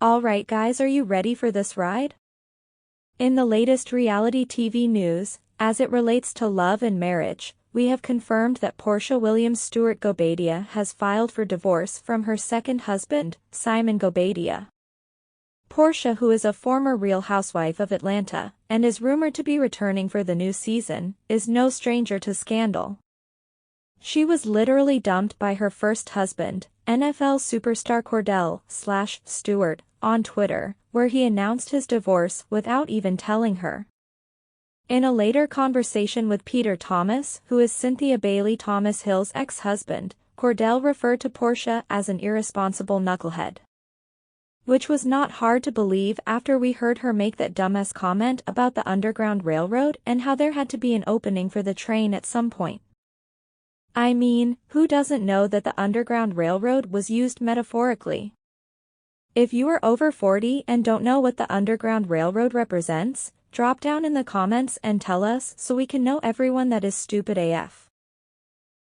Alright guys, are you ready for this ride? In the latest reality TV news, as it relates to love and marriage, we have confirmed that Porsha Williams Stewart Guobadia has filed for divorce from her second husband, Simon Guobadia. Porsha, who is a former Real Housewife of Atlanta, and is rumored to be returning for the new season, is no stranger to scandal. She was literally dumped by her first husband, NFL superstar Kordell/Stewart, on Twitter, where he announced his divorce without even telling her. In a later conversation with Peter Thomas, who is Cynthia Bailey Thomas Hill's ex-husband, Kordell referred to Porsha as an irresponsible knucklehead. Which was not hard to believe after we heard her make that dumbass comment about the Underground Railroad and how there had to be an opening for the train at some point. I mean, who doesn't know that the Underground Railroad was used metaphorically? If you are over 40 and don't know what the Underground Railroad represents, drop down in the comments and tell us so we can know everyone that is stupid AF.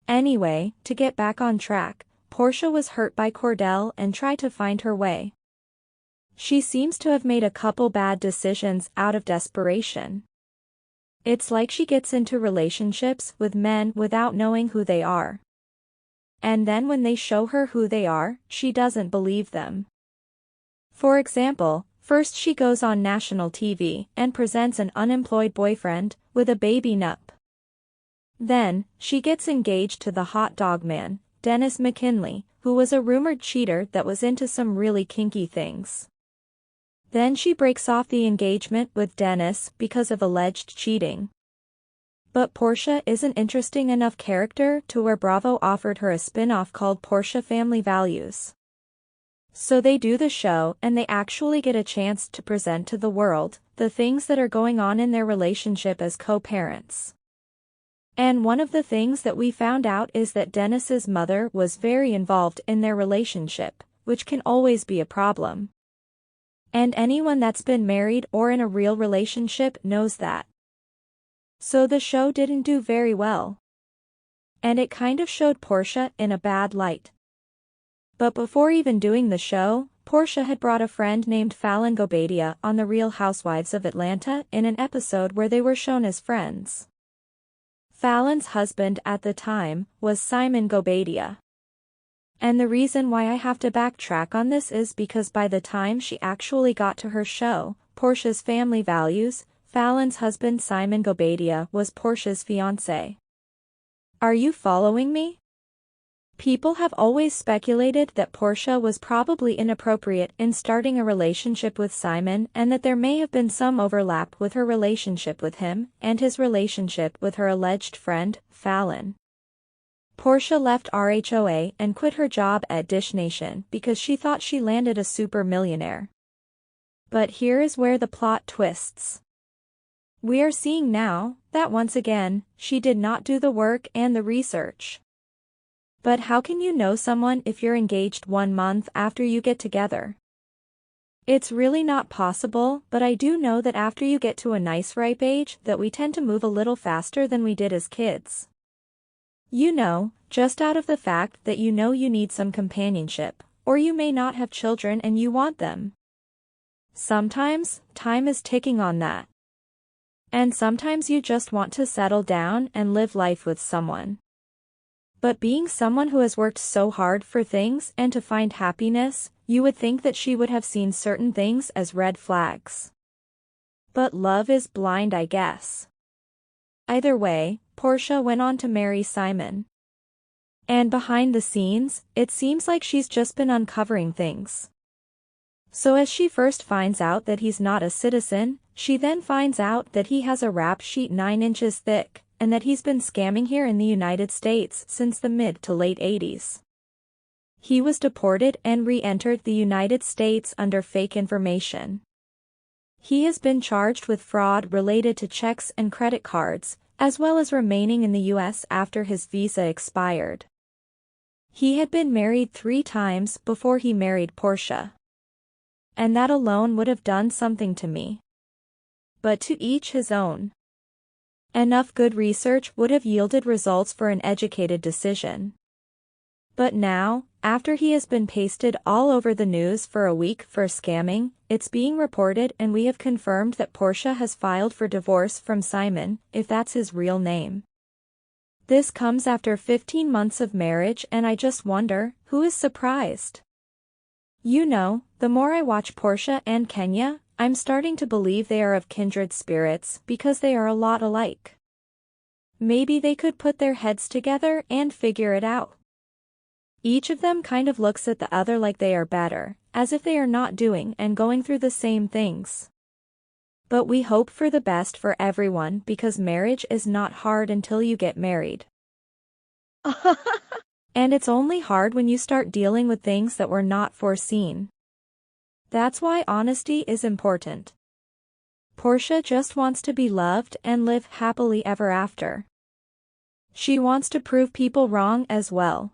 Anyway, to get back on track, Porsha was hurt by Kordell and tried to find her way. She seems to have made a couple bad decisions out of desperation. It's like she gets into relationships with men without knowing who they are. And then when they show her who they are, she doesn't believe them. For example, first she goes on national TV and presents an unemployed boyfriend with a baby nup. Then, she gets engaged to the hot dog man, Dennis McKinley, who was a rumored cheater that was into some really kinky things. Then she breaks off the engagement with Dennis because of alleged cheating. But Porsha is an interesting enough character to where Bravo offered her a spin-off called Porsha Family Values. So they do the show and they actually get a chance to present to the world the things that are going on in their relationship as co-parents. And one of the things that we found out is that Dennis's mother was very involved in their relationship, which can always be a problem. And anyone that's been married or in a real relationship knows that. So the show didn't do very well. And it kind of showed Porsha in a bad light. But before even doing the show, Porsha had brought a friend named Simon Guobadia on The Real Housewives of Atlanta in an episode where they were shown as friends. Fallon's husband at the time was Simon Guobadia. And the reason why I have to backtrack on this is because by the time she actually got to her show, Porsha's Family Values, Fallon's husband Simon Guobadia was Porsha's fiancé. Are you following me? People have always speculated that Porsha was probably inappropriate in starting a relationship with Simon and that there may have been some overlap with her relationship with him and his relationship with her alleged friend, Fallon. Porsha left RHOA and quit her job at Dish Nation because she thought she landed a super millionaire. But here is where the plot twists. We are seeing now that once again, she did not do the work and the research. But how can you know someone if you're engaged 1 month after you get together? It's really not possible, but I do know that after you get to a nice ripe age that we tend to move a little faster than we did as kids. You know, just out of the fact that you know you need some companionship, or you may not have children and you want them. Sometimes, time is ticking on that. And sometimes you just want to settle down and live life with someone. But being someone who has worked so hard for things and to find happiness, you would think that she would have seen certain things as red flags. But love is blind, I guess. Either way, Porsha went on to marry Simon. And behind the scenes, it seems like she's just been uncovering things. So as she first finds out that he's not a citizen, she then finds out that he has a rap sheet 9 inches thick, and that he's been scamming here in the United States since the mid to late 80s. He was deported and re-entered the United States under fake information. He has been charged with fraud related to checks and credit cards, as well as remaining in the US after his visa expired. He had been married 3 times before he married Porsha. And that alone would have done something to me. But to each his own. Enough good research would have yielded results for an educated decision. But now, After he has been pasted all over the news for a week for scamming, it's being reported and we have confirmed that Porsha has filed for divorce from Simon, if that's his real name. This comes after 15 months of marriage and I just wonder, who is surprised? You know, the more I watch Porsha and Kenya, I'm starting to believe they are of kindred spirits because they are a lot alike. Maybe they could put their heads together and figure it out. Each of them kind of looks at the other like they are better, as if they are not doing and going through the same things. But we hope for the best for everyone because marriage is not hard until you get married. And it's only hard when you start dealing with things that were not foreseen. That's why honesty is important. Porsha just wants to be loved and live happily ever after. She wants to prove people wrong as well.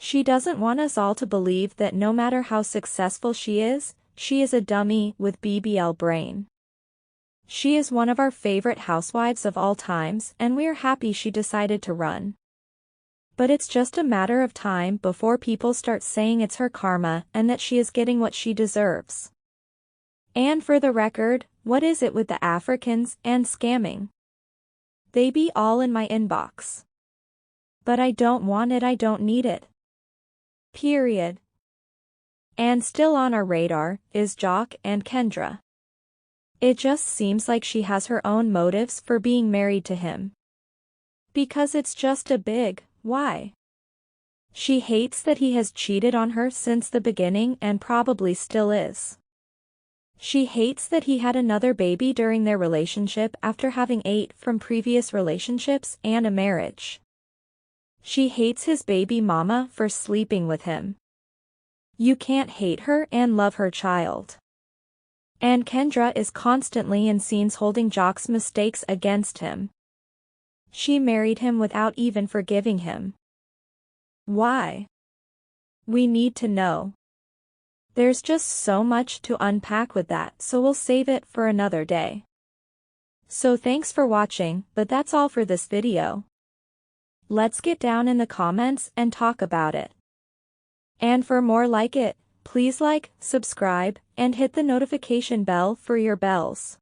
She doesn't want us all to believe that no matter how successful she is a dummy with BBL Brain. She is one of our favorite housewives of all times and we're happy she decided to run. But it's just a matter of time before people start saying it's her karma and that she is getting what she deserves. And for the record, what is it with the Africans and scamming? They be all in my inbox. But I don't want it, I don't need it. Period. And still on our radar is Jock and Kendra. It just seems like she has her own motives for being married to him. Because it's just a big why. She hates that he has cheated on her since the beginning and probably still is. She hates that he had another baby during their relationship after having 8 from previous relationships and a marriage. She hates his baby mama for sleeping with him. You can't hate her and love her child. And Kendra is constantly in scenes holding Jock's mistakes against him. She married him without even forgiving him. Why? We need to know. There's just so much to unpack with that, so we'll save it for another day. So thanks for watching, but that's all for this video. Let's get down in the comments and talk about it. And for more like it, please like, subscribe, and hit the notification bell for your bells.